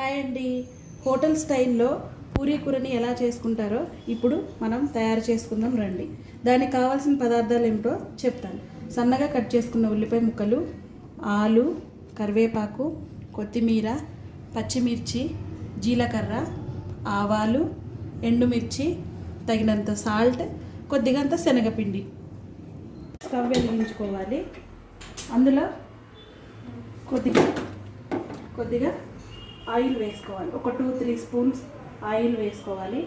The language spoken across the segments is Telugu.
హాయ్ అండి, హోటల్ స్టైల్లో పూరీ కూరని ఎలా చేసుకుంటారో ఇప్పుడు మనం తయారు చేసుకుందాం రండి. దానికి కావాల్సిన పదార్థాలు ఏమిటో చెప్తాను. సన్నగా కట్ చేసుకున్న ఉల్లిపాయ ముక్కలు, ఆలు, కరివేపాకు, కొత్తిమీర, పచ్చిమిర్చి, జీలకర్ర, ఆవాలు, ఎండుమిర్చి, తగినంత సాల్ట్, కొద్దిగంత శనగపిండి. స్టవ్ వెలిగించుకోవాలి. అందులో కొద్దిగా ఆయిల్ వేసుకోవాలి. ఒక 2-3 స్పూన్స్ ఆయిల్ వేసుకోవాలి.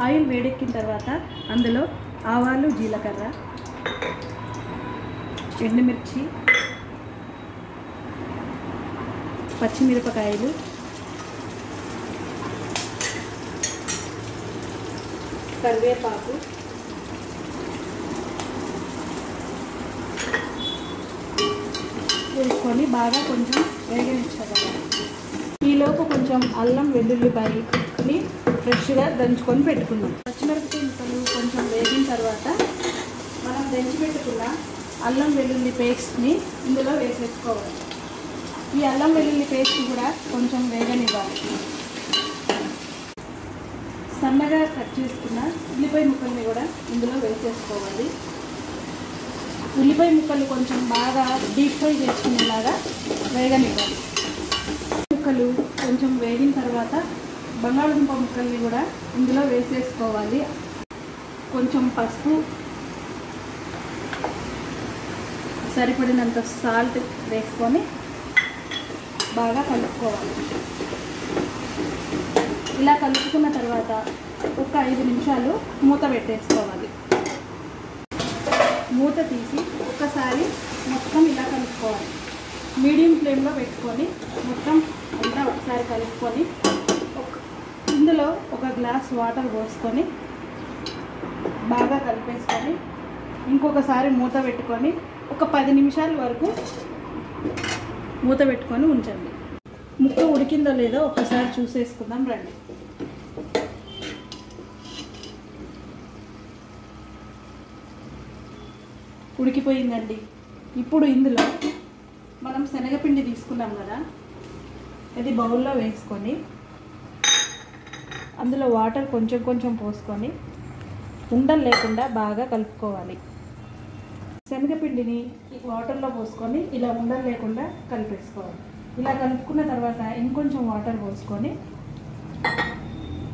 ఆయిల్ వేడెక్కిన తర్వాత అందులో ఆవాలు, జీలకర్ర, ఎండుమిర్చి, పచ్చిమిరపకాయలు, కరివేపాకు, వేసుకొని బాగా కొంచెం వేగనిచ్చాలి. ఈలోపు కొంచెం అల్లం వెల్లుల్లిపాయని ఫ్రెష్గా దంచుకొని పెట్టుకుందాం. పచ్చిమిరపకాయ ముక్కలు కొంచెం వేగిన తర్వాత మనం దంచి పెట్టుకున్న అల్లం వెల్లుల్లి పేస్ట్ని ఇందులో వేసేసుకోవాలి. ఈ అల్లం వెల్లుల్లి పేస్ట్ కూడా కొంచెం వేగనివ్వాలి. సన్నగా కట్ చేసుకున్న ఉల్లిపాయ ముక్కల్ని కూడా ఇందులో వేసేసుకోవాలి. ఉల్లిపాయ ముక్కలు కొంచెం బాగా డీప్ ఫ్రై చేసుకునేలాగా వేగనివ్వాలి. ముక్కలు కొంచెం వేగిన తర్వాత బంగాళదుంప ముక్కల్ని కూడా ఇందులో వేసేసుకోవాలి. కొంచెం పసుపు, సరిపడినంత సాల్ట్ వేసుకొని బాగా కలుపుకోవాలి. ఇలా కలుపుకున్న తర్వాత ఒక 5 నిమిషాలు మూత పెట్టేసుకోవాలి. మూత తీసి ఒక్కసారి మొత్తం ఇలా కలుపుకోవాలి. మీడియం ఫ్లేమ్లో పెట్టుకొని మొత్తం అంతా ఒకసారి కలుపుకొని ఇందులో ఒక గ్లాస్ వాటర్ పోసుకొని బాగా కలిపేసుకొని ఇంకొకసారి మూత పెట్టుకొని ఒక 10 నిమిషాల వరకు మూత పెట్టుకొని ఉంచండి. ముక్క ఉడికిందో లేదో ఒకసారి చూసేసుకుందాం రండి. ఉడికిపోయిందండి. ఇప్పుడు ఇందులో మనం శనగపిండి తీసుకున్నాం కదా, అది బౌల్లో వేసుకొని అందులో వాటర్ కొంచెం కొంచెం పోసుకొని ఉండలు లేకుండా బాగా కలుపుకోవాలి. శనగపిండిని వాటర్లో పోసుకొని ఇలా ఉండలు లేకుండా కలిపేసుకోవాలి. ఇలా కలుపుకున్న తర్వాత ఇంకొంచెం వాటర్ పోసుకొని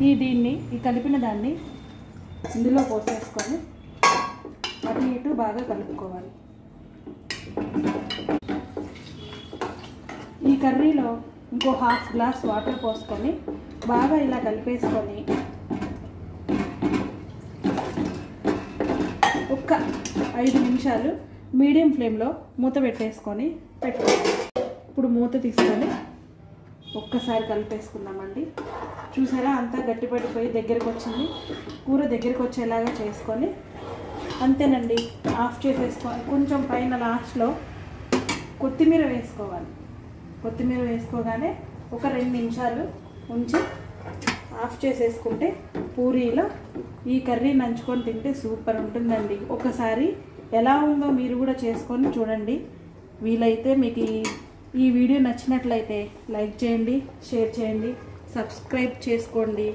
ఈ కలిపిన దాన్ని ఇందులో పోసేసుకొని అటు ఇటు బాగా కలుపుకోవాలి. ఈ కర్రీలో ఇంకో ½ గ్లాస్ వాటర్ పోసుకొని బాగా ఇలా కలిపేసుకొని ఒక 5 నిమిషాలు మీడియం ఫ్లేమ్లో మూత పెట్టేసుకొని పెట్టుకోవాలి. ఇప్పుడు మూత తీసుకొని ఒక్కసారి కలిపేసుకుందామండి. చూసారా, అంతా గట్టిపడిపోయి దగ్గరికి వచ్చింది. కూర దగ్గరికి వచ్చేలాగా చేసుకొని అంతేనండి, ఆఫ్ చేసేసుకోవాలి. కొంచెం పైన లాస్ట్లో కొత్తిమీర వేసుకోవాలి. కొత్తిమీర వేసుకోగానే ఒక 2 నిమిషాలు ఉంచి ఆఫ్ చేసేసుకుంటే పూరీలో ఈ కర్రీ నంచుకొని తింటే సూపర్ ఉంటుందండి. ఒకసారి ఎలా ఉందో మీరు కూడా చేసుకొని చూడండి. వీలైతే మీకు ఈ వీడియో నచ్చినట్లయితే లైక్ చేయండి, షేర్ చేయండి, సబ్స్క్రైబ్ చేసుకోండి.